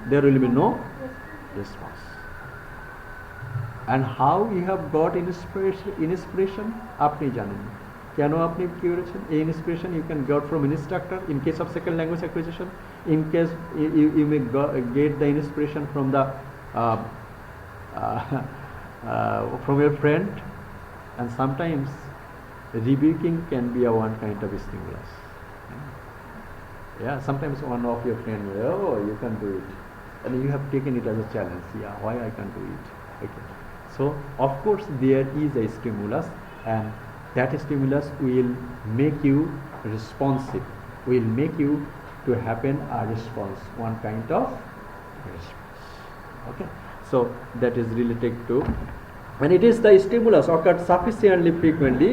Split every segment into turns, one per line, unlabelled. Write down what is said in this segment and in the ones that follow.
there will be no response. And how you have got inspiration? আপনি জানেন কেন আপনি কি করেছেন? এই inspiration you can get from instructor in case of second language acquisition. In case you may get the inspiration from the from your friend, and sometimes rebuking can be a one kind of stimulus. Yeah, sometimes one of your friends will, oh, you can do it, and you have taken it as a challenge. Yeah, why I can do it? Okay. So of course there is a stimulus, and that stimulus will make you responsive, will make you to happen a response, one kind of response. Okay, so that is related to, when it is the stimulus occurred sufficiently frequently.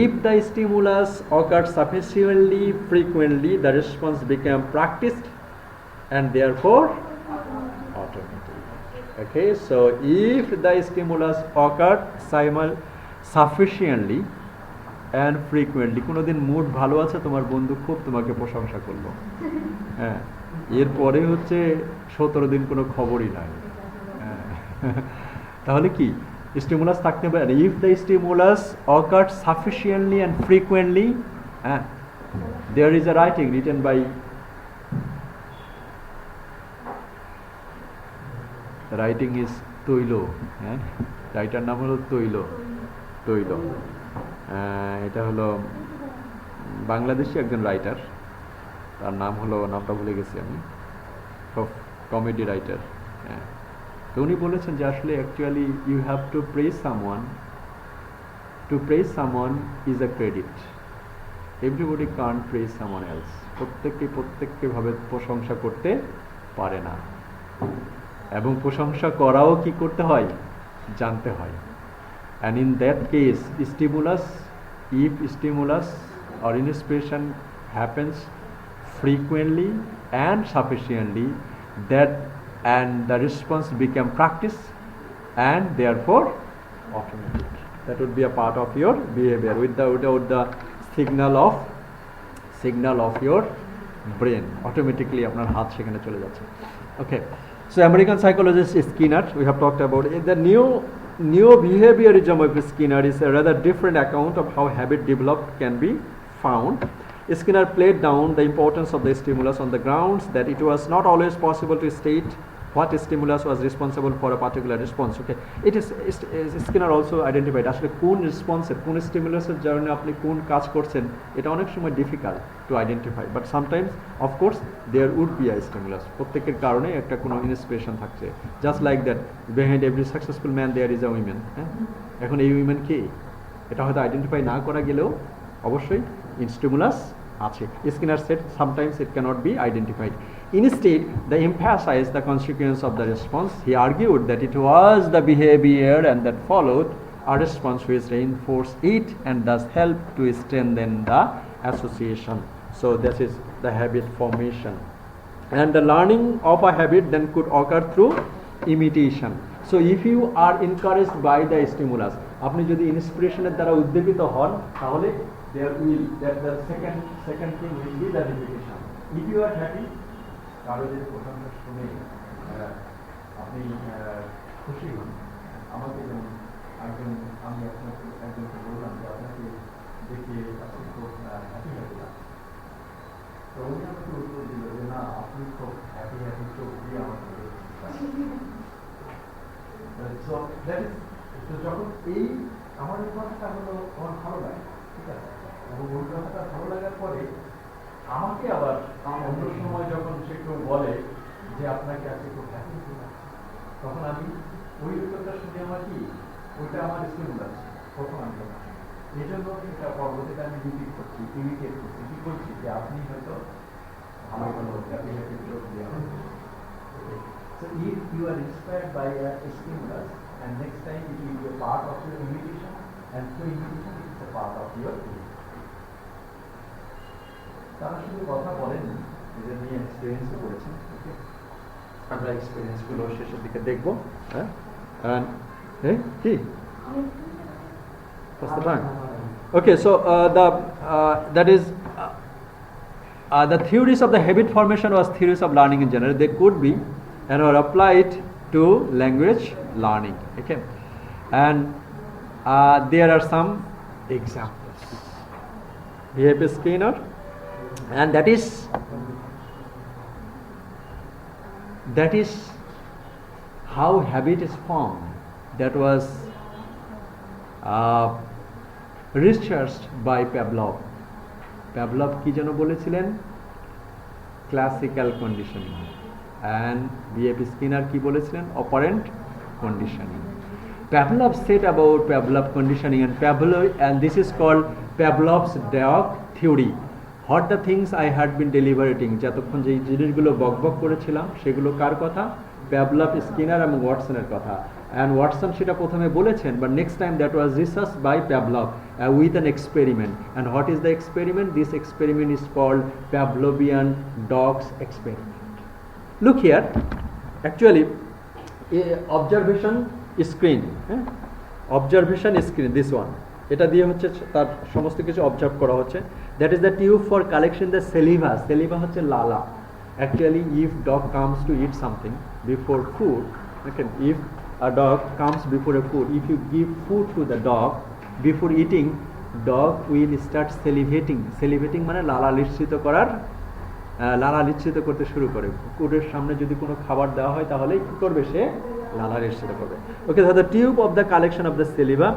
If the stimulus occurred sufficiently frequently, the response became practiced and therefore automatic. Okay, so if the stimulus occurred sufficiently and frequently, কোনোদিন mood ভালো আছে, তোমার বন্ধু খুব তোমাকে প্রশংসা করলো, হ্যাঁ, এরপরে হচ্ছে 17 দিন কোনো খবরই নাই, তাহলে কি stimulus থাকতে পারে? If the stimulus occurred sufficiently and frequently, there is a writing written by the writing is তৈলো, রাইটার নাম হলো তৈলো, এটা হলো বাংলাদেশি একজন রাইটার, তার নাম হলো, নামটা ভুলে গেছি আমি, কমেডি রাইটার। তো উনি বলেছেন যে আসলে actually you have to praise someone is a credit, everybody can't praise someone else. প্রত্যেককে ভাবে প্রশংসা করতে পারে না, এবং প্রশংসা করাও কি করতে হয়, জানতে হয়। And in that case, if stimulus or inspiration happens frequently and sufficiently, and the response become practice and therefore automatic. That would be a part of your behavior without the signal of your brain. Automatically আপনার হাত সেখানে চলে যাচ্ছে। Okay, so American psychologist Skinner, we have talked about it. The new behaviorism of Skinner is a rather different account of how habit developed can be found. Skinner played down the importance of the stimulus on the grounds that it was not always possible to state what stimulus was responsible for a particular response. Okay, it is Skinner also identified আসলে কোন রেসপন্সের, কোন স্টিমুলাসের জন্য আপনি কোন কাজ করছেন, এটা অনেক সময় difficult to identify, but sometimes of course there would be a stimulus. প্রত্যেকের কারণে একটা কোনো ইন্সপিরেশন থাকছে, just like that behind every successful man there is a women. হ্যাঁ, এখন এই উইমেন কে, এটা হয়তো আইডেন্টিফাই না করা গেলেও অবশ্যই স্টিমুলাস আছে। Skinner said sometimes it cannot be identified. Instead, they emphasized the consequence of the response. He argued that it was the behavior and that followed a response which reinforced it and thus helped to strengthen the association. So this is the habit formation. And the learning of a habit then could occur through imitation. So if you are encouraged by the stimulus, আপনি যদি ইন্সপিরেশনের দ্বারা উদ্দীপিত হন, তাহলে there will, that the second thing will be the repetition. If you are happy, কারো যদি প্রশংসা শুনে আপনি খুশি হন, আমাকে যেমন আমি একজনকে বললাম যে আপনাকে দেখে খুব হ্যাপি লাগলাম, তো উনি আমাকে উত্তর দিল যে না, আপনি খুব হ্যাপি চোখ দিয়ে আমাকে যখন এই আমার এই কথাটা হলো আমার ভালো লাগে, ঠিক আছে, এবং ওই কথাটা ভালো লাগার পরে আমাকে আবার অন্য সময় যখন সে কেউ বলে যে আপনাকে আজকে খুব হ্যাপি লাগছে, তখন আমি ওই উত্তরটা শুনে আমার কি, ওইটা আমার স্টিমুলাস প্রথম আমি, এই জন্য এটা পরবর্তীতে আমি রিপিট করছি, ইমিটেট করছি, কি করছি, যে আপনি হয়তো আমার কোনো হ্যাপি চোখ দিয়ে আমাকে। So if you are inspired by a stimulus, and next time it will be a part of your imitation, and through imitation it is a part of your behavior. তারা শুধু কথা বলেনি, এটা নিয়ে এক্সপিরিয়েন্সও করেছেন। ওকে, আমরা এক্সপিরিয়েন্সগুলো শেষের দিকে দেখবো। হ্যাঁ, কি Okay, so that is the theories of the habit formation was theories of learning in general. They could be and or applied to language learning. Okay, and there are some examples. Behavior Skinner, and that is how habit is formed. That was researched by Pavlop. Pavlop কি যেন বলেছিলেন? Classical conditioning. And B.F. Skinner কি বলেছিলেন? Operant conditioning. Pavlov said about Pavlov conditioning, and this is called Pavlov's dog theory. What the things I had been deliberating, যতক্ষণ যে জিনিসগুলো বকবক করেছিলাম সেগুলো কার কথা? Pavlov, Skinner এবং ওয়াটসনের কথা। And Watson সেটা প্রথমে বলেছেন, but next time that was researched by Pavlov with an experiment. And what is the experiment? This experiment is called Pavlovian dogs experiment. Look here, actually observation screen, observation screen, this one, এটা দিয়ে হচ্ছে তার সমস্ত কিছু observe করা হচ্ছে। That is the tube for collection the saliva. Saliva হচ্ছে লালা। Actually, if dog comes to eat something before food, okay, if a dog comes before a food, if you give food to the dog before eating, dog will start salivating. Salivating মানে লালা নিঃসৃত করার, লালা নিঃসৃত করতে শুরু করে। কুকুরের সামনে যদি কোনো খাবার দেওয়া হয় তাহলে কি করবে? সে লালা নিঃসৃত করবে। ওকে, so the tube of the collection of the saliva,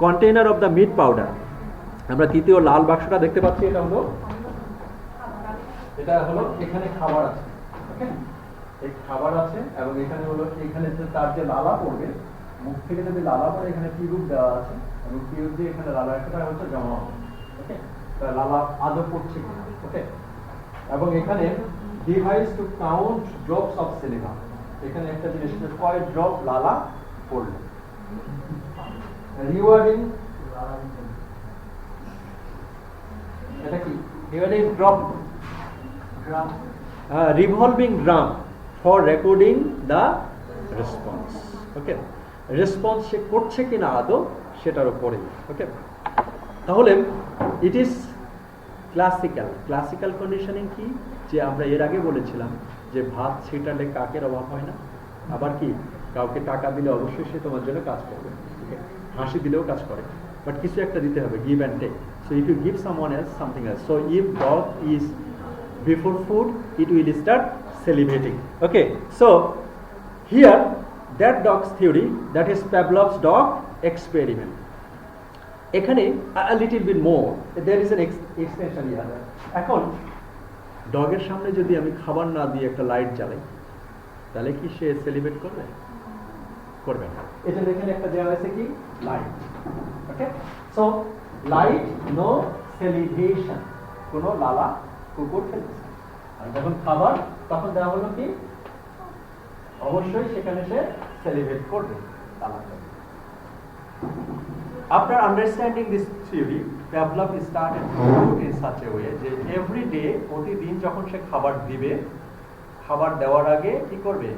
container of the meat powder. আমরা তৃতীয় লাল বাক্সটা দেখতে পাচ্ছি, এটা হলো এখানে খাবার আছে। ওকে, এই খাবার আছে এবং এখানে হলো এখানে যে তার যে লালা পড়বে, মুখ থেকে যদি লালা পড়ে এখানে টিউব দেওয়া আছে এবং টিউব দিয়ে এখানে লালা একটা হচ্ছে জমা হবে। ওকে, তার লালা আদৌ পড়ছে কিনা। ওকে, এবং এখানে device to count drops of saliva, এখানে একটা জিনিস কয় ড্রপ লালা পড়লো। রিওয়ার্ডিং, এটা কি? Rewarding drop, revolving drum for recording the response. Okay, response সে করছে কিনা আদৌ সেটার উপরে। ওকে, তাহলে ইট ইজ ক্লাসিক্যাল কন্ডিশনিং কি? যে আমরা এর আগে বলেছিলাম যে ভাত ছিটালে কাকের অভাব হয় না, আবার কি কাউকে টাকা দিলে অবশ্যই সে তোমার জন্য কাজ করবে, হাসি দিলেও কাজ করে, বাট কিছু একটা দিতে হবে, give and take. So if you give someone else something else, so if dog is before food, it will start salivating. Okay, so here that dog's theory, that is Pavlov's dog experiment. এখানে a little bit more, there is an extension here. এখন ডগের সামনে যদি আমি খাবার না দিয়ে একটা light জ্বালাই তাহলে কি সে সেলিব্রেট করবে? করবে না। এটা দেখেন একটা দেওয়া হয়েছে কি লাইট। ওকে, সো লাইট, নো সেলিব্রেশন, কোনো লালা কুকুর খেলছে। আর যখন খাবার তখন দেওয়া হলো কি অবশ্যই সেখানে সে সেলিব্রেট করবে। After understanding this theory, Pavlov started in such a way যে every day, প্রতিদিন যখন সে খাবার দিবে, খাবার দেওয়ার আগে কি করবে?